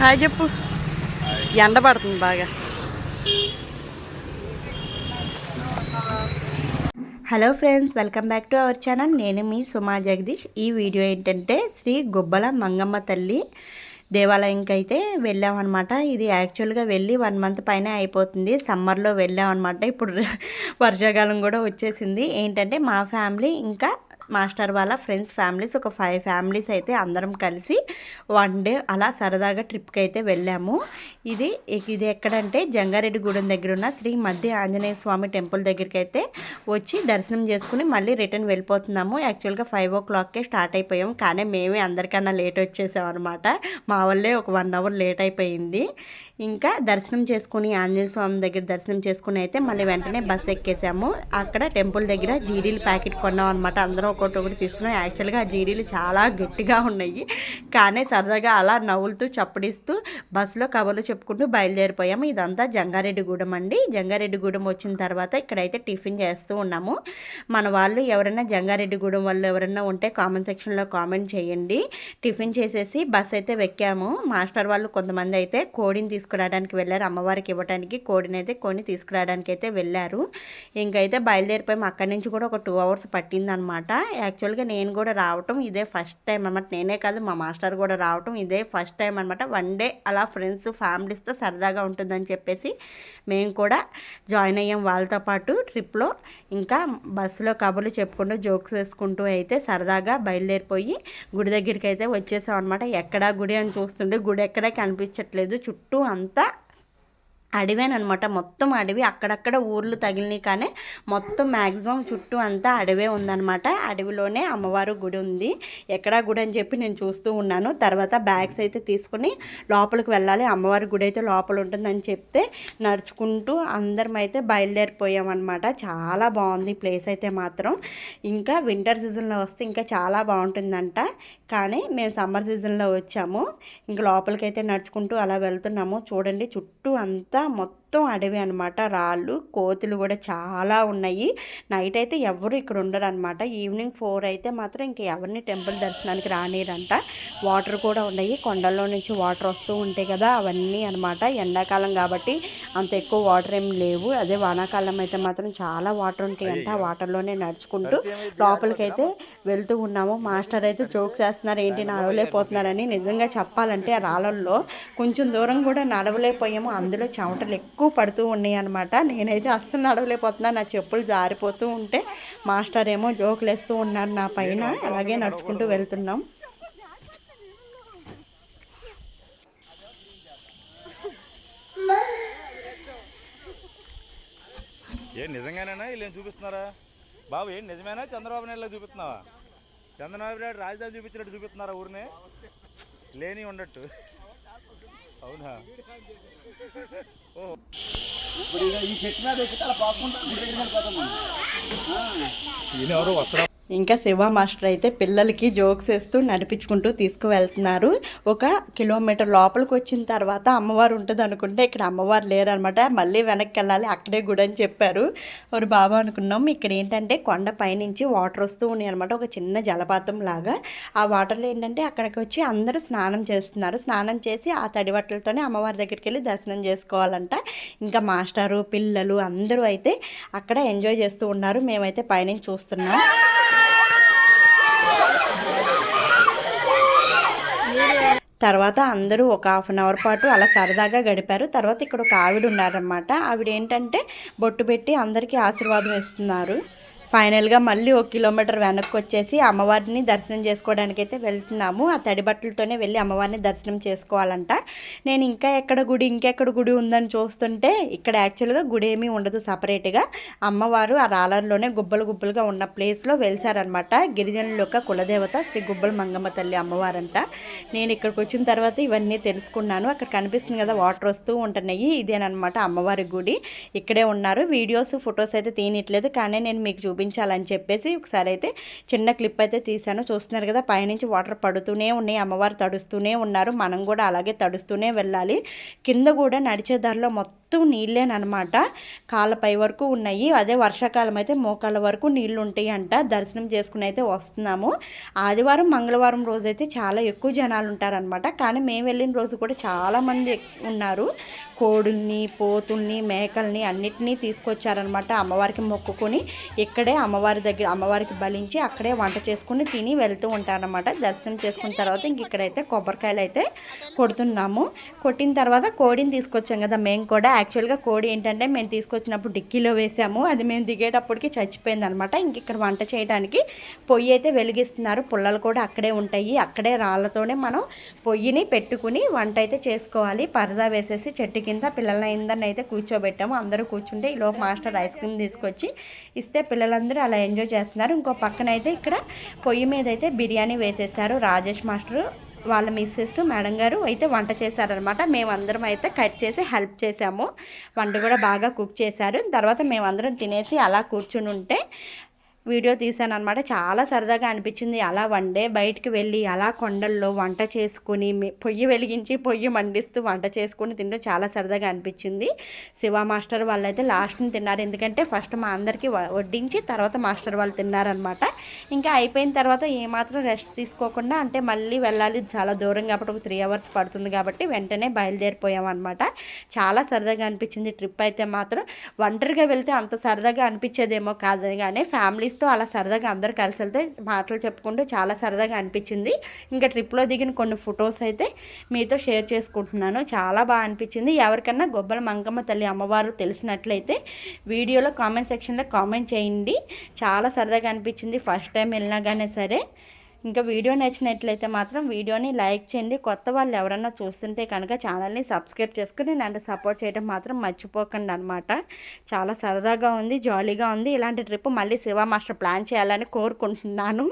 Hi చెప్పు. ఎండ పడుతుంది బాగా. Hello friends, welcome back to our channel. నేను మీ సుమా జగదీష్. ఈ వీడియో ఏంటంటే శ్రీ గుబ్బల మంగమ్మ తల్లి దేవాలయంకి అయితే వెళ్ళామన్నమాట. ఇది యాక్చువల్గా వెళ్ళి 1 మంత్ పైన అయిపోతుంది. సమ్మర్లో వెళ్ళామన్నమాట. ఇప్పుడు వర్షాకాలం కూడా వచ్చేసింది. ఏంటంటే మా ఫ్యామిలీ ఇంకా మాస్టర్ వాళ్ళ ఫ్రెండ్స్ ఫ్యామిలీస్ ఒక 5 ఫ్యామిలీస్ అయితే అందరం కలిసి 1 డే అలా సరదాగా ట్రిప్కి అయితే వెళ్ళాము. ఇది ఎక్కడంటే జంగారెడ్డిగూడెం దగ్గర ఉన్న శ్రీ మధ్య ఆంజనేయ స్వామి టెంపుల్ దగ్గరికి అయితే వచ్చి దర్శనం చేసుకుని మళ్ళీ రిటర్న్ వెళ్ళిపోతున్నాము. యాక్చువల్గా 5 o'clockకే స్టార్ట్ అయిపోయాం, కానీ మేమే అందరికన్నా లేట్ వచ్చేసాం అనమాట. మా వల్లే ఒక 1 hour లేట్ అయిపోయింది. ఇంకా దర్శనం చేసుకుని ఆంజనేయ స్వామి దగ్గర దర్శనం చేసుకుని అయితే మళ్ళీ వెంటనే బస్ ఎక్కేసాము. అక్కడ టెంపుల్ దగ్గర జీడీలు ప్యాకెట్ కొన్నాం అనమాట. అందరం ఒకటి తీసుకున్నాం. యాక్చువల్గా ఆ జీడీలు చాలా గట్టిగా ఉన్నాయి, కానీ సరదాగా అలా నవ్వులుతూ చప్పడిస్తూ బస్సులో కబుర్లు చెప్పుకుంటూ బయలుదేరిపోయాము. ఇదంతా జంగారెడ్డిగూడెం అండి. జంగారెడ్డిగూడెం వచ్చిన తర్వాత ఇక్కడైతే టిఫిన్ చేస్తూ ఉన్నాము. మన వాళ్ళు ఎవరైనా జంగారెడ్డిగూడెం వాళ్ళు ఎవరైనా ఉంటే కామెంట్ సెక్షన్లో కామెంట్ చేయండి. టిఫిన్ చేసేసి బస్ అయితే వెక్కాము. మాస్టర్ వాళ్ళు కొంతమంది అయితే కోడిని తీసుకురావడానికి వెళ్ళారు. అమ్మవారికి ఇవ్వడానికి కోడిని అయితే కొని తీసుకురావడానికి అయితే వెళ్ళారు. ఇంకైతే బయలుదేరిపోయాము. అక్కడి నుంచి కూడా ఒక 2 hours పట్టిందనమాట. యాక్చువల్గా నేను కూడా రావటం ఇదే ఫస్ట్ టైం అనమాట. నేనే కాదు, మా మాస్టర్ కూడా రావటం ఇదే ఫస్ట్ టైం అనమాట. 1 డే అలా ఫ్రెండ్స్ ఫ్యామిలీస్తో సరదాగా ఉంటుందని చెప్పేసి మేము కూడా జాయిన్ అయ్యాం వాళ్ళతో పాటు ట్రిప్లో. ఇంకా బస్సులో కబుర్లు చెప్పుకుంటూ జోక్స్ వేసుకుంటూ అయితే సరదాగా బయలుదేరిపోయి గుడి దగ్గరికి అయితే వచ్చేసాం అనమాట. ఎక్కడా గుడి అని చూస్తుంటే గుడి ఎక్కడా కనిపించట్లేదు. చుట్టూ అంతా అడవేనమాట. మొత్తం అడవి, అక్కడక్కడ ఊర్లు తగిలినాయి, కానీ మొత్తం మ్యాక్సిమం చుట్టూ అంతా అడవే ఉందన్నమాట. అడవిలోనే అమ్మవారు గుడి ఉంది. ఎక్కడా గుడి అని చెప్పి నేను చూస్తూ ఉన్నాను. తర్వాత బ్యాగ్స్ అయితే తీసుకుని లోపలికి వెళ్ళాలి, అమ్మవారి గుడి అయితే లోపల ఉంటుందని చెప్తే నడుచుకుంటూ అందరం అయితే బయలుదేరిపోయామన్నమాట. చాలా బాగుంది ప్లేస్ అయితే మాత్రం. ఇంకా వింటర్ సీజన్లో వస్తే ఇంకా చాలా బాగుంటుందంట, కానీ మేము సమ్మర్ సీజన్లో వచ్చాము. ఇంకా లోపలికి అయితే నడుచుకుంటూ అలా వెళ్తున్నాము. చూడండి చుట్టూ అంతా మొత్తం అడవి అనమాట. రాళ్ళు, కోతులు కూడా చాలా ఉన్నాయి. నైట్ అయితే ఎవరు ఇక్కడ ఉండరు అనమాట. ఈవినింగ్ 4 అయితే మాత్రం ఇంక ఎవరిని టెంపుల్ దర్శనానికి రానిరంట. వాటర్ కూడా ఉన్నాయి, కొండల్లో నుంచి వాటర్ వస్తూ ఉంటాయి కదా, అవన్నీ అనమాట. ఎండాకాలం కాబట్టి అంత ఎక్కువ వాటర్ ఏం లేవు. అదే వానాకాలం అయితే మాత్రం చాలా వాటర్ ఉంటాయంట. ఆ వాటర్లోనే నడుచుకుంటూ లోపలికి అయితే వెళ్తూ ఉన్నాము. మాస్టర్ అయితే జోక్స్ వేస్తున్నారు, ఏంటి నడవలేకపోతున్నారని. నిజంగా చెప్పాలంటే ఆ రాళ్ళల్లో కొంచెం దూరం కూడా నడవలేకపోయాము. అందులో చెమటలు ఎక్కువ పడుతూ ఉన్నాయి అనమాట. నేనైతే అస్సలు నడవలేకపోతున్నా, నా చెప్పులు జారిపోతూ ఉంటే మాస్టర్ ఏమో జోకులు వేస్తూ ఉన్నారు నా పైన. అలాగే నడుచుకుంటూ వెళ్తున్నాం. ఏం నిజంగానేనా వీళ్ళు ఏం చూపిస్తున్నారా బాబు? ఏం నిజమేనా చంద్రబాబు నాయుడులో చూపిస్తున్నావా? చంద్రబాబు నాయుడు రాజధాని చూపించినట్టు చూపిస్తున్నారా ఊరినే లేని ఉండట్టు? అవునా? ఓ ఈయనెవరు వస్త్రం. ఇంకా శివ మాస్టర్ అయితే పిల్లలకి జోక్స్ వేస్తూ నడిపించుకుంటూ తీసుకువెళ్తున్నారు. 1 kilometer లోపలికి వచ్చిన తర్వాత అమ్మవారు ఉంటుంది అనుకుంటే ఇక్కడ అమ్మవారు లేరనమాట. మళ్ళీ వెనక్కి వెళ్ళాలి, అక్కడే గుడి అని చెప్పారు. ఒక బాబా అనుకున్నాం. ఇక్కడ ఏంటంటే కొండ పైనుంచి వాటర్ వస్తూ ఉన్నాయి అనమాట, ఒక చిన్న జలపాతం లాగా. ఆ వాటర్లో ఏంటంటే అక్కడికి వచ్చి అందరూ స్నానం చేస్తున్నారు. స్నానం చేసి ఆ తడి బట్టలతోనే అమ్మవారి దగ్గరికి వెళ్ళి దర్శనం చేసుకోవాలంట. ఇంకా మాస్టరు, పిల్లలు అందరూ అయితే అక్కడ ఎంజాయ్ చేస్తూ ఉన్నారు. మేమైతే పైనుంచి చూస్తున్నాం. తర్వాత అందరూ ఒక 1/2 hour పాటు అలా సరదాగా గడిపారు. తర్వాత ఇక్కడ ఒక ఆవిడ ఉన్నారన్నమాట. ఆవిడ ఏంటంటే బొట్టు పెట్టి అందరికీ ఆశీర్వాదం ఇస్తున్నారు. ఫైనల్గా మళ్ళీ 1 kilometer వెనక్కి వచ్చేసి అమ్మవారిని దర్శనం చేసుకోవడానికి అయితే వెళ్తున్నాము. ఆ తడి బట్టలతోనే వెళ్ళి అమ్మవారిని దర్శనం చేసుకోవాలంట. నేను ఇంకెక్కడ గుడి ఉందని చూస్తుంటే ఇక్కడ యాక్చువల్గా గుడి ఏమీ ఉండదు సపరేట్గా. అమ్మవారు ఆ రాళ్ళలోనే గుబ్బలుగా ఉన్న ప్లేస్లో వెలిసారనమాట. గిరిజనుల యొక్క కులదేవత శ్రీ గుబ్బల మంగమ్మ తల్లి అమ్మవారంట. నేను ఇక్కడికి వచ్చిన తర్వాత ఇవన్నీ తెలుసుకున్నాను. అక్కడ కనిపిస్తుంది కదా వాటర్ వస్తూ ఉంటున్నాయి, ఇదేనమాట అమ్మవారి గుడి. ఇక్కడే ఉన్నారు. వీడియోస్ ఫొటోస్ అయితే తీయట్లేదు, కానీ నేను మీకు చూపించాలని చెప్పేసి ఒకసారి అయితే చిన్న క్లిప్ అయితే తీశాను. చూస్తున్నారు కదా, పైనుంచి వాటర్ పడుతూనే ఉన్నాయి, అమ్మవారు తడుస్తూనే ఉన్నారు. మనం కూడా అలాగే తడుస్తూనే వెళ్ళాలి. కింద కూడా నడిచే దారిలో మొత్తం మొత్తం నీళ్ళేనమాట, కాళ్ళపై వరకు ఉన్నాయి. అదే వర్షాకాలం అయితే మోకాళ్ళ వరకు నీళ్ళు ఉంటాయి అంట. దర్శనం చేసుకుని అయితే వస్తున్నాము. ఆదివారం మంగళవారం రోజైతే చాలా ఎక్కువ జనాలు ఉంటారనమాట. కానీ మేము వెళ్ళిన రోజు కూడా చాలామంది ఉన్నారు. కోడుల్ని, పోతుల్ని, మేకల్ని అన్నిటినీ తీసుకొచ్చారనమాట. అమ్మవారికి మొక్కుకొని ఇక్కడే అమ్మవారి దగ్గర అమ్మవారికి బలించి అక్కడే వంట చేసుకుని తిని వెళ్తూ ఉంటారనమాట. దర్శనం చేసుకున్న తర్వాత ఇంక ఇక్కడైతే కొబ్బరికాయలు అయితే కొడుతున్నాము. కొట్టిన తర్వాత కోడిని తీసుకొచ్చాం కదా మేము కూడా. యాక్చువల్గా కోడి ఏంటంటే మేము తీసుకొచ్చినప్పుడు డిక్కీలో వేసాము, అది మేము దిగేటప్పటికి చచ్చిపోయింది అనమాట. ఇంక ఇక్కడ వంట చేయడానికి పొయ్యి అయితే వెలిగిస్తున్నారు. పుల్లలు కూడా అక్కడే ఉంటాయి. అక్కడే రాళ్ళతోనే మనం పొయ్యిని పెట్టుకుని వంట అయితే చేసుకోవాలి. పరదా వేసేసి చెట్టు కింద పిల్లలందరిని అయితే కూర్చోబెట్టాము. అందరూ కూర్చుంటే ఈలోపు మాస్టర్ ఐస్ క్రీమ్ తీసుకొచ్చి ఇస్తే పిల్లలందరూ అలా ఎంజాయ్ చేస్తున్నారు. ఇంకో పక్కన అయితే ఇక్కడ పొయ్యి మీద అయితే బిర్యానీ వేసేసారు. రాజేష్ మాస్టర్ వాళ్ళ మిస్సెస్ మేడం గారు అయితే వంట చేశారనమాట. మేమందరం అయితే కట్ చేసి హెల్ప్ చేసాము. వంట కూడా బాగా కుక్ చేశారు. తర్వాత మేమందరం తినేసి అలా కూర్చుని ఉంటే వీడియో తీసాను అనమాట. చాలా సరదాగా అనిపించింది. అలా వన్ డే బయటికి వెళ్ళి అలా కొండల్లో వంట చేసుకుని పొయ్యి వెలిగించి పొయ్యి మండిస్తూ వంట చేసుకుని తింటూ చాలా సరదాగా అనిపించింది. శివ మాస్టర్ వాళ్ళు అయితే లాస్ట్ని తిన్నారు. ఎందుకంటే ఫస్ట్ మా అందరికీ వడ్డించి తర్వాత మాస్టర్ వాళ్ళు తిన్నారనమాట. ఇంకా అయిపోయిన తర్వాత ఏమాత్రం రెస్ట్ తీసుకోకుండా, అంటే మళ్ళీ వెళ్ళాలి చాలా దూరం కాబట్టి ఒక 3 hours పడుతుంది కాబట్టి వెంటనే బయలుదేరిపోయామన్నమాట. చాలా సరదాగా అనిపించింది ట్రిప్ అయితే మాత్రం. ఒంటరిగా వెళ్తే అంత సరదాగా అనిపించేదేమో కాదు, కానీ ఫ్యామిలీస్తో అలా సరదాగా అందరు కలిసి వెళ్తే మాటలు చెప్పుకుంటూ చాలా సరదాగా అనిపించింది. ఇంకా ట్రిప్లో దిగిన కొన్ని ఫొటోస్ అయితే మీతో షేర్ చేసుకుంటున్నాను. చాలా బాగా అనిపించింది. ఎవరికన్నా గొబ్బల మంగమ్మ తల్లి అమ్మవారు తెలిసినట్లయితే వీడియోలో కామెంట్ సెక్షన్లో కామెంట్ చేయండి. చాలా సరదాగా అనిపించింది ఫస్ట్ టైం వెళ్ళినా కానీ సరే. ఇంకా వీడియో నచ్చినట్లయితే మాత్రం వీడియోని లైక్ చేయండి. కొత్త వాళ్ళు ఎవరన్నా చూస్తుంటే కనుక ఛానల్ని సబ్స్క్రైబ్ చేసుకుని నన్ను సపోర్ట్ చేయడం మాత్రం మర్చిపోకండి అనమాట. చాలా సరదాగా ఉంది, జాలీగా ఉంది. ఇలాంటి ట్రిప్ మళ్ళీ శివ మాస్టర్ ప్లాన్ చేయాలని కోరుకుంటున్నాను.